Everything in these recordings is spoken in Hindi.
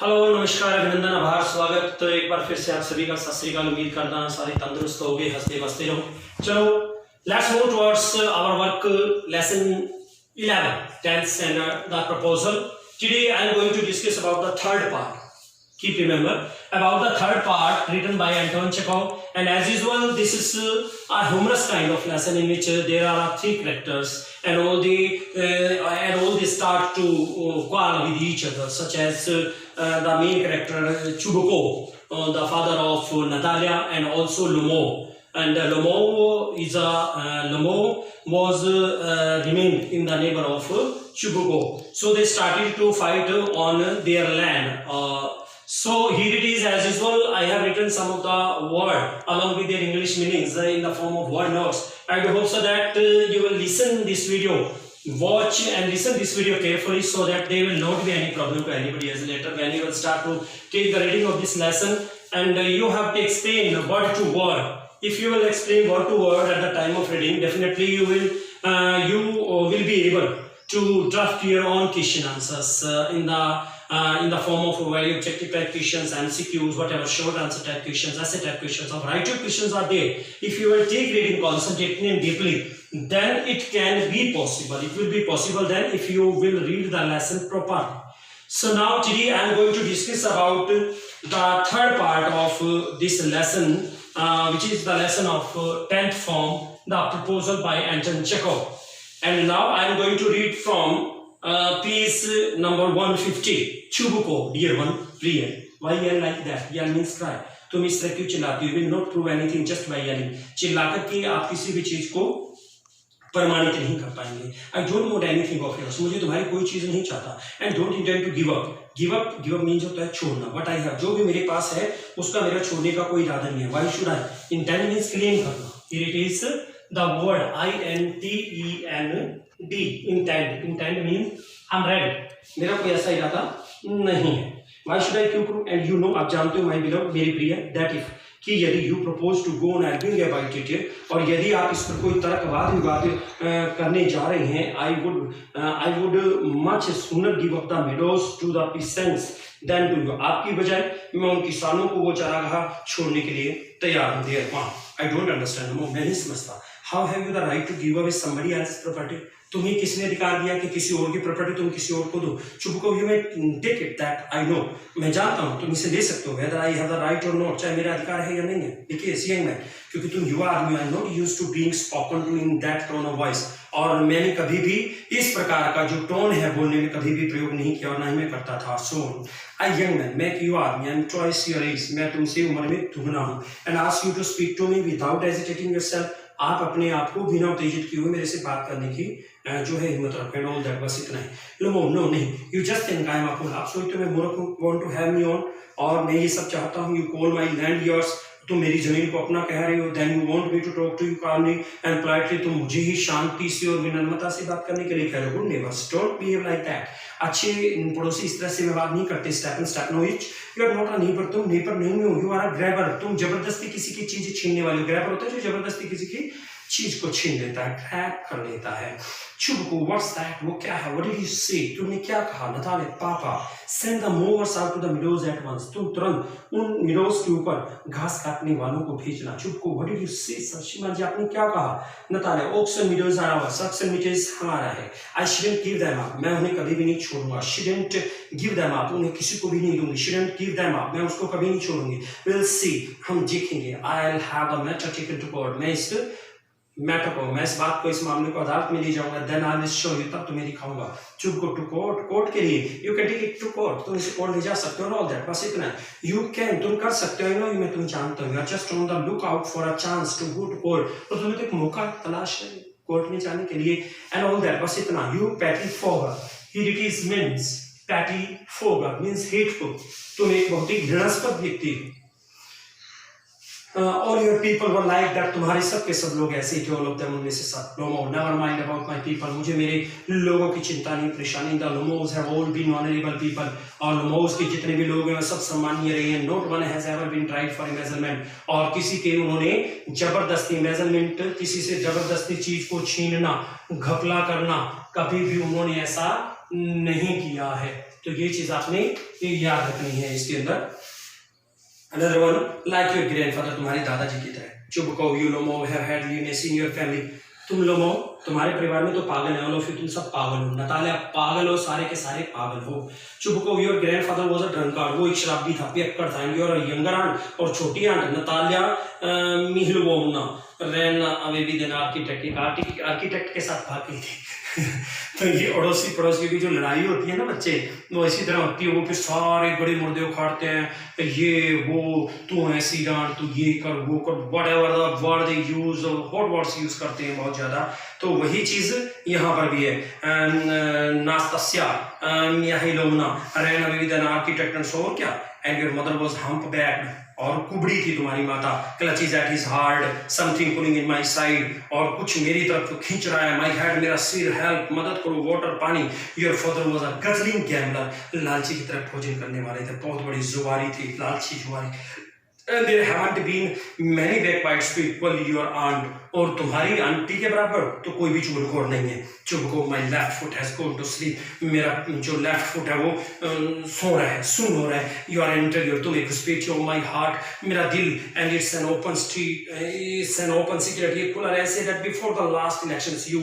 हेलो नमस्कार अभिनंदन आभार स्वागत। तो एक बार फिर से आप सभी का सत श्री अकाल। उम्मीद करता हूं सारे तंदुरुस्त हो गए, हंसते बसते रहो। चलो let's move towards our work lesson 11 10th and the proposal. Today I am going to discuss about the third part. Keep remember about the third part written by Anton Chekhov, and as usual this is a humorous kind of lesson in which there are three characters and all they start to quarrel with each other, such as the main character Chubuko, the father of Natalia, and also Lomo. And Lomo was remained in the neighbor of Chubuko, so they started to fight on their land. So here it is, as usual I have written some of the word along with their English meanings in the form of word notes. I do hope so that you will listen this video, watch and listen this video carefully, so that there will not be any problem to anybody else later when you will start to take the reading of this lesson. And you have to explain word to word. If you will explain word to word at the time of reading, definitely you will be able to draft your own question answers in the form of very objective type questions, MCQs, whatever, short answer type questions, essay type questions, or write-up questions are there. If you will take reading concentrately and deeply, then it can be possible. It will be possible then if you will read the lesson properly. So now today I am going to discuss about the third part of this lesson, which is the lesson of 10th form, the proposal by Anton Chekhov. And now I am going to read from page number 150. Chubuko, dear one, read. Why yell like that? Yell means cry. तुम इस तरह क्यों चिल्लाती हो? Will not prove anything just by yelling. चिल्लाकर के आप किसी भी चीज को प्रमाणित नहीं कर पाएंगे. I don't want anything of yours. मुझे तुम्हारी कोई चीज नहीं चाहता. And don't intend to give up. Give up means होता है छोड़ना. What I have, जो भी मेरे पास है उसका मेरा छोड़ने का कोई इरादा नहीं है. Why should I? Intend means claim करना. Here it is the word INTEND. Intend means I'm ready. मेरा कोई ऐसा इरादा नहीं है. Why should I क्यों करूं? And you know, आप जानते हो my beloved, मेरी प्रिय, that if कि यदि you propose to go on arguing about it, और यदि आप इस पर कोई तर्कवाद विवाद करने जा रहे हैं, I would much sooner give up the meadows to the peasants than to you. आपकी बजाय मैं उन किसानों को वो चारागाह छोड़ने के लिए तैयार हूँ. देर पाँ I don't understand. मैं नहीं समझता. How have you the right to give away somebody else's property? तुम्हें किसने अधिकार दिया कि किसी और की प्रॉपर्टी तुम किसी और को दो? Chubukov you may take it that I know, मैं जानता हूँ तुम इसे ले सकते हो, whether I have the right or not, चाहे मेरा अधिकार है या नहीं है. देखिए यंग मैन, क्योंकि तुम युवा आदमी, I not used to being spoken to in that tone of voice, और मैंने कभी भी इस प्रकार का जो टोन है बोलने में कभी भी प्रयोग नहीं किया और ना ही मैं करता था. सो आई यंग मैन, मैं एक युवा आदमी, I am twice your age, मैं तुमसे उम्र में दुगना हूँ. And ask you to speak to me without hesitating yourself, आप अपने आप को बिना उत्तेजित किए हुए मेरे से बात करने की जो है हिम्मत रखें. ऑल दैट, बस इतना ही. नो नहीं, you just think I am a fool, आप सोचते हो मैं मूर्ख हूं. Want to have me on, और मैं ये सब चाहता हूं. You call my land yours, तुम मेरी जमीन को अपना कह रहे हो. Then you want me to talk to you calmly and politely, तुम मुझे ही शांति से और विनम्रता से बात करने के लिए कह रहे हो. Good neighbours don't behave like that. अच्छे पड़ोसी इस तरह से व्यवहार नहीं करते. Stepan Stepanovich, you are not a neighbour, तुम नेबर नहीं हो. यू आर अ ग्रैबर, तुम जबरदस्ती किसी की चीजें छीनने वाले. ग्रैबर होता है जो जबरदस्ती किसी की चीज को छीन लेता है, ग्रैब कर लेता है. चुबको, व्हाट्स दैट, वो क्या है? व्हाट डिड यू से, तुमने क्या कहा? Natalia, papa, send the mowers out to the meadows at once, तुम तुरंत उन मिडोज के ऊपर घास काटने वालों को भेजना. चुबको, व्हाट डिड यू से, श्रीमान जी आपने क्या कहा? नताले, ओक्सन मिडोज आर आवर्स, ओक्सन मिडोज हमारा है. I shouldn't give them up, मैं उन्हें कभी भी नहीं छोड़ूंगा. शुडंट गिव देम अप, उन्हें किसी को भी नहीं दूंगी. शुडंट गिव देम अप, मैं उसको कभी नहीं छोड़ूंगी. विल सी, हम देखेंगे. I will have the matter taken to court, मैं इस मैटर को, मैं इस बात को, इस मामले को अदालत में ले जाऊंगा. Then I will show you, तब तुम्हें दिखाऊंगा. चुप को टू कोर्ट, कोर्ट के लिए. You can take it to court, तुम इसे कोर्ट ले जा सकते हो. ऑल दैट, बस इतना. यू कैन, तुम कर सकते हो. नो, मैं तुम्हें जानता हूँ. Just on the look out for a chance to go to court, तो तुम्हें तो एक मौका तलाश है कोर्ट में जाने के लिए. एंड ऑल दैट, बस इतना. You pettifogger, here it is means pettifogger means hateful, तुम एक बहुत ही घृणास्पद व्यक्ति हो. all your people were like that, तुम्हारे सब के सब लोग ऐसे थे. all of them, उनमें से सब. Lomo, never mind about my people, मुझे मेरे लोगों की चिंता नहीं, परेशानी. The Lomos have all been honorable people, और Lomos के जितने भी लोग हैं सब सम्मानीय रहे हैं. Not one has ever been tried for embezzlement, और किसी के उन्होंने जबरदस्ती, embezzlement किसी से जबरदस्ती चीज को छीनना, घपला करना, कभी भी उन्होंने ऐसा नहीं किया है. तो ये चीज आपने याद रखनी है इसके अंदर। Another one, like your grandfather, तुम्हारे दादाजी की तरह। चुबको, you Lomo have had illness in your family। तुम लोमो, तुम्हारे परिवार में तो पागल है, और फिर तुम सब पागल हो। नतालिया, पागल हो, सारे के सारे पागल हो। चुबको, your grandfather was a drunkard, वो एक शराबी था, पियक्कड़ था। योर यंगर आंट, और छोटी aunt Natalya Mikhailovna ran away with an architect, architect के साथ भाग गई थी। तो ये अड़ोसी पड़ोसी की जो लड़ाई होती है ना बच्चे, वो इसी तरह होती है। वो फिर सारे बड़े मुर्दे उखाड़ते हैं, ये वो, तू ऐसी डांट, तू ये कर, वो कर, whatever the word they use, hot words use करते हैं बहुत ज्यादा। तो वही चीज यहाँ पर भी है। Nastasya Mikhailovna ran away with an architect and so क्या, and your mother was humpbacked, और कुबड़ी थी तुम्हारी माता। Clutches at his heart, something pulling in my side, और कुछ मेरी तरफ खींच रहा है। माय हेड, मेरा सिर, हेल्प, मदद करो, वाटर, पानी। Your father was a guzzling gambler, लालची की तरफ भोजन करने वाले थे, बहुत बड़ी जुआरी थी, लालची जुआरी। And there haven't been many backbites to equal your aunt, और तुम्हारी आंटी के बराबर तो कोई भी चुगलखोर नहीं है। Chubukov, my left foot has gone to sleep, मेरा जो लेफ्ट फुट है वो सो रहा है, सुन हो रहा है। यू आर इंटीरियर, तुम एक घुसपैठी हो। माई हार्ट, मेरा दिल, and it's an open street, it's an open secret, ये खुला ऐसे that before the last elections you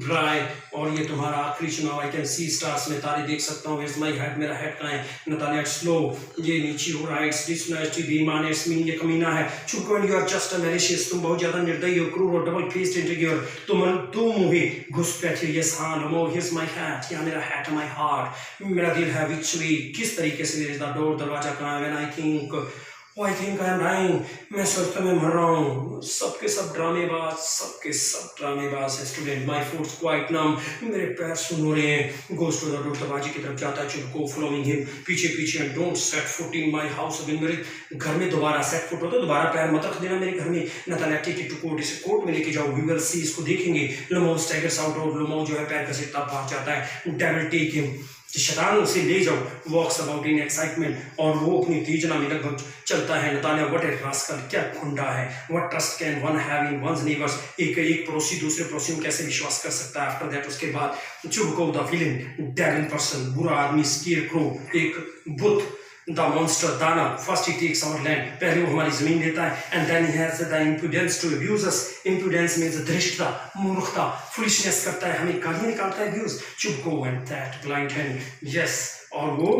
dry, और ये तुम्हारा आखिरी चुनाव। आई कैन सी स्टार्स, में तारे देख सकता हूँ। इट्स माई हेड, मेरा हेड कहाँ है। नतालिया, इट्स लो, ये नीचे हो रहा है। इट्स डिसऑनेस्टी, बेईमान, इट्स मीन, ये कमीना है। Chubukov, and you are just a malicious, तुम बहुत ज्यादा निर्दयी हो, क्रूर हो, डबल फेस्ड इंटीरियर, तुम ही घुसपैठी। यस हाँ लोमो, हियर्स माय हैट, या मेरा हैट, माय हार्ट, मेरा दिल है। विच वे, किस तरीके से, देयर इज द डोर, दरवाजा कहाँ है। When I think I am dying, मैं सोचता मैं मर रहा हूँ। सबके सब ड्रामेबाज, सबके सब ड्रामेबाज है। स्टूडेंट, माय फुट्स क्वाइट नम, मेरे पैर सुन हो रहे हैं। गोस टू द डोर, दरवाजे की तरफ जाता है। चुबको, फॉलोइंग हिम, पीछे पीछे। And don't set foot in my house again, मेरे घर में दोबारा सेट फुट हो तो दोबारा पैर मत रख देना मेरे घर में। Natalia, take it to court, इसे कोर्ट में लेके जाओ। वी विल सी, इसको देखेंगे। लोमो स्टैगर्स आउट, और लोमो जो है पैर घसीटता भाग जाता है। डेविल टेक हिम, शैतान उसे ले जाओ। वॉक्स अबाउट इन एक्साइटमेंट, और वो अपनी उत्तेजना में लगभग चलता है। नतालिया, व्हाट ए रास्कल, क्या खुंडा है। What trust can one have in one's neighbours, एक पड़ोसी दूसरे पड़ोसी में कैसे विश्वास कर सकता है। आफ्टर दैट, उसके बाद, Chubukov, the villain, devil person, बुरा आदमी, स्केयरक्रो, एक बुत, द मॉन्स्टर, दानव। First he takes our land, पहले वो हमारी जमीन लेता है। And then he has the imprudence to abuse us, imprudence means धृष्टता, मूर्खता, फुलिशनेस करता है, हमें गालियां निकालता है, व्यूज। Chubukov, and that blind hand, yes, और वो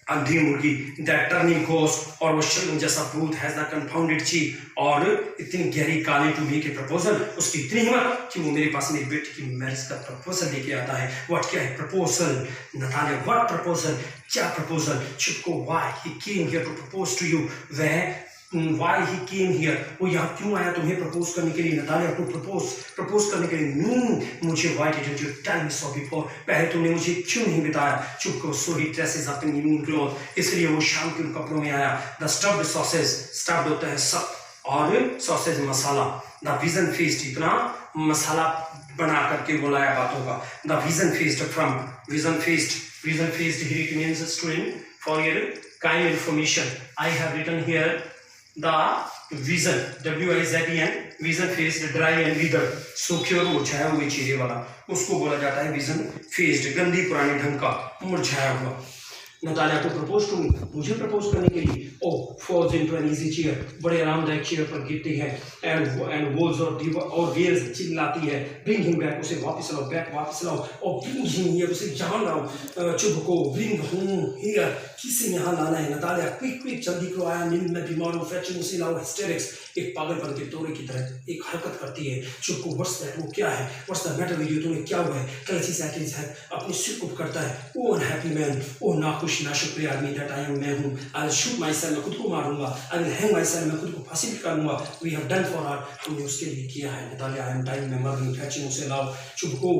अंधी मुर्गी, दैट टर्निंग घोस्ट, और वो शर्म जैसा भूत, हैज द कंफाउंडेड चीफ, और इतनी गहरी काली टू मेक ए प्रपोजल, उसकी इतनी हिम्मत कि वो मेरे पास मेरी बेटी की मैरिज का प्रपोजल लेके आता है। व्हाट, क्या है प्रपोजल। नतालिया, व्हाट प्रपोजल, क्या proposal. Chubukov, why he came here to propose to you, वह Why he came here, वो यहाँ क्यों आया तुम्हें प्रपोज करने के लिए। नतालिया, टू प्रपोज करने के लिए। मुझे why didn't you tell me so before, पहले तुमने मुझे क्यों नहीं बताया। चुपको, so he dresses up in evening clothes, इसलिए वो शाम के कपड़ों में आया। The stuffed sausage, stuffed होता है सब, और sausage masala. The vision feast, इतना मसाला बना करके बुलाया बातों का। The vision feast from vision feast here it means student for your kind information I have written here the vision, WIZEN, vision faced, dry and withered, सूखे और मुरझाए हुए चेहरे वाला, उसको बोला जाता है विजन फेस्ड, गंदी पुराने ढंग का, मुरझाया हुआ। नतालिया, को प्रपोज टू मी, मुझे प्रपोज करने के लिए। Oh falls into an easy chair, बड़े आरामदायक चेयर पर गिरती है। एंड वोल्स और वेल्स चिल्लाती है। ब्रिंग हिम बैक, उसे वापस लाओ, बैक वापस लाओ। और ब्रिंग हिम हियर, उसे यहाँ लाओ। चुबको, ब्रिंग होम हियर, किसी यहाँ लाना है। नतालिया, क्विक जल्दी करो, आया मैं बीमार हूँ। फेचिंग, उसे लाओ। हिस्टेरिक्स, एक पागलपन के तोड़े की तरह एक हरकत करती है। चुबको, व्हाट्स दैट, वो क्या है। What's the matter with you, तुम्हें क्या हुआ है। क्लचेस एट हिज हेड, अपने सिर को पकड़ता है। ओ अनहैप्पी मैन, ओ नाखुश नाशुक्रिया आदमी, दैट आई एम, मैं हूँ। I will shoot myself, मैं खुद को मारूंगा। I will hang myself, मैं खुद को फांसी लगा लूंगा। We have done for her, हमने उसके लिए किया है। नतालिया, आई एम टाइम, मैं मर रही। फेचिंग, उसे लाओ। चुबको,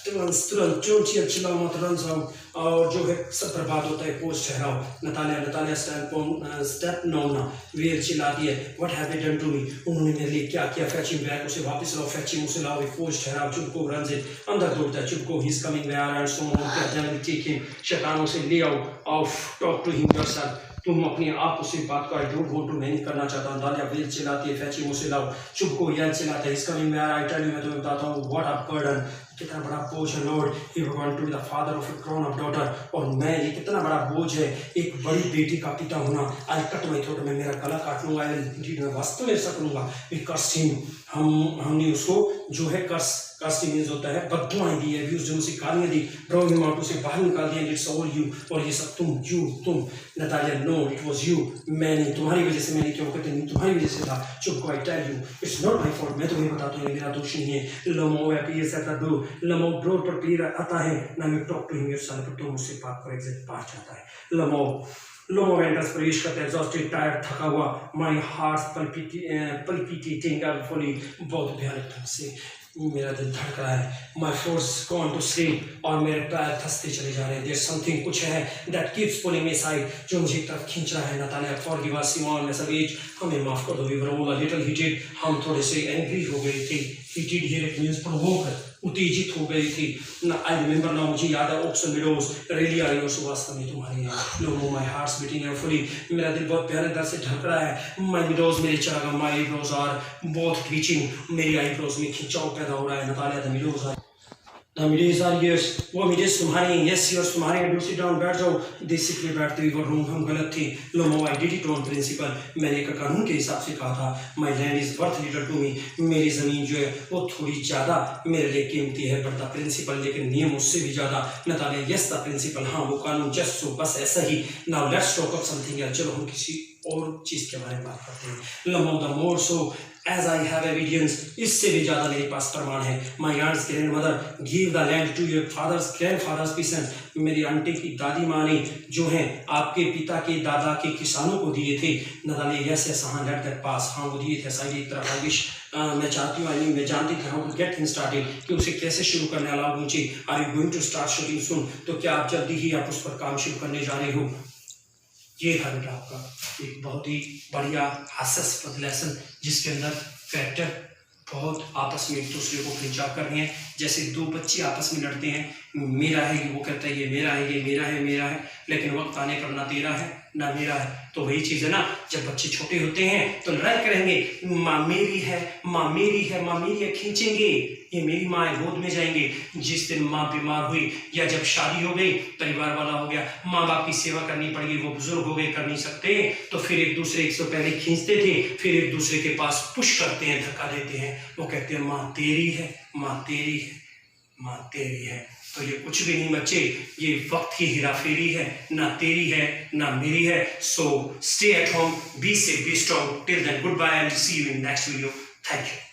तुरंत चिल्लाओ मत, रन जाओ, और जो है सब बर्बाद होता है। पोज ठहराओ। नतालिया स्टेप नौना, वेल चिल्लाती है। What have they done to me, उन्होंने मेरे लिए क्या किया। फेचिंग बैक, उसे वापस लाओ। फेचिंग, उसे लाओ। पोज ठहराओ। चुबको, रन से अंदर दौड़ता है। Chubukov, he is coming where and so on, take him, शैतानों से ले आओ। Off talk to him yourself, तुम अपने आप उसे बात को। आई डोंट वांट टू, मैं नहीं करना चाहता। नतालिया, वेल चिल्लाती है। फेचिंग, उसे लाओ। चुबको, यह चिल्लाता है। इसका भी मैं आई टेल यू, मैं तुम्हें बताता हूँ। व्हाट अ बर्डन, कितना बड़ा बोझ है लॉर्ड, हे भगवान, to be the father of a grown up daughter, और मैं, ये कितना बड़ा बोझ है एक बड़ी बेटी का पिता होना। आई कट माई थ्रोट, मैं मेरा गला काट लूंगा, मैं वास्तव में ऐसा करूंगा। कर्स हिम, हमने उसको जो है कर्स मीन्स होता है बद्दुआएं दी, अब्यूज, जो उसे गालियां दी, ड्रॉ हिम आउट, उसे बाहर निकाल दिया, इट्स ऑल यू, और ये सब तुम Natalia, no it was you, मैंने तुम्हारी वजह से, मैंने क्यों कहते नहीं, तुम्हारी वजह से था, Chubukov, I tell you it's not my fault, मैं तुम्हें बताता हूँ मेरा दोष नहीं है। Lomov appears at the door, Lomov door पर पीर आता है ना, मैं टॉक टू हिम योरसेल्फ, पर तुम मुझसे बात करो, एग्जैक्ट बात चाहता है। लमो वेंटस प्रवेश करते, एग्जॉस्टेड, टायर्ड, थका हुआ, माय हार्ट पल्पिटेटिंग फुली, बहुत भयानक ढंग से मेरा दिल धड़क रहा है। My foot's gone to sleep, और मेरे पैर धंसते चले जा रहे हैं। देयर समथिंग, कुछ है, that keeps pulling me side, जो मुझे तरफ खींच रहा है। नतालिया, फॉरगिव अस सिमोन, मैं सब एज, हमें माफ कर दो, we were all a little heated, हम थोड़े से एंग्री हो गए थे। Heated here it means provoke, उत्तेजित हो गई थी ना। आई रिमेंबर नाउ, मुझे याद है, oxen meadows really are yours, वास्तव में तुम्हारी है। No my heart's beating fully, मेरा दिल बहुत प्यारे दर से धड़क रहा है। माय विडोज, मेरे चरागा, my eyebrows are both twitching, मेरी आईब्रोज में खिंचाव पैदा हो रहा है। नतालिया, द विडोज आर, वो मिडेस तुम्हारी, यस योर्स तुम्हारी, डू सिट डाउन, बैठ जाओ। बेसिकली बैठते हुए रूम, हम गलत थे। Lo I did it on principle, मैंने एक कानून के हिसाब से कहा था। My land is worth little to me, मेरी ज़मीन जो है वो थोड़ी ज़्यादा मेरे लिए कीमती है, बट द प्रिंसिपल, लेकिन नियम उससे भी ज़्यादा। नतालिया, यस द प्रिंसिपल, हाँ वो कानून, जस्ट सो, बस ऐसा ही। Now let's talk of something else, चलो हम किसी और चीज़ के बारे में बात करते हैं। Lomov the more so as I have evidence, इससे भी ज़्यादा मेरे पास प्रमाण है। My aunt's grandmother give the land to your father's grandfather's peasants, मेरी आंटी की दादी माँ ने जो है आपके पिता के दादा के किसानों को दिए थे। नतालिया, यस यस, हाँ, लेट दैट पास, हाँ वो दिए थे। साइड एक तरफ, आई विश, मैं चाहती हूँ, मैं जानती थी how to get things started, कि उसे कैसे शुरू करने वाला मुझे। Are you going to start shooting soon, तो क्या आप जल्दी ही आप उस पर काम शुरू करने जा रहे हो। ये था बेटा आपका एक बहुत ही बढ़िया हास्यास्पद लेसन, जिसके अंदर कैरेक्टर बहुत आपस में एक दूसरे को खिंचाव कर रहे हैं। जैसे दो बच्चे आपस में लड़ते हैं, मेरा है, वो कहता है ये मेरा है, ये मेरा है, मेरा है, लेकिन वक्त आने पर ना तेरा है ना मेरा है। तो वही चीज़ है ना, जब बच्चे छोटे होते हैं तो लड़ाई करेंगे, माँ मेरी है, माँ मेरी है, माँ मेरी है, खींचेंगे, ये मेरी माँ है, गोद में जाएंगे। जिस दिन माँ बीमार हुई या जब शादी हो गई, परिवार वाला हो गया, माँ बाप की सेवा करनी पड़ेगी, वो बुजुर्ग हो गए, कर नहीं सकते, तो फिर एक दूसरे से पहले खींचते थे, फिर एक दूसरे के पास पुश करते हैं, धक्का देते हैं, वो कहते हैं माँ तेरी है, माँ तेरी है, माँ तेरी है। तो ये कुछ भी नहीं बच्चे, ये वक्त की हेराफेरी है, ना तेरी है ना मेरी है। So stay at home, be safe, be strong, till then goodbye and see you in next video. Thank you.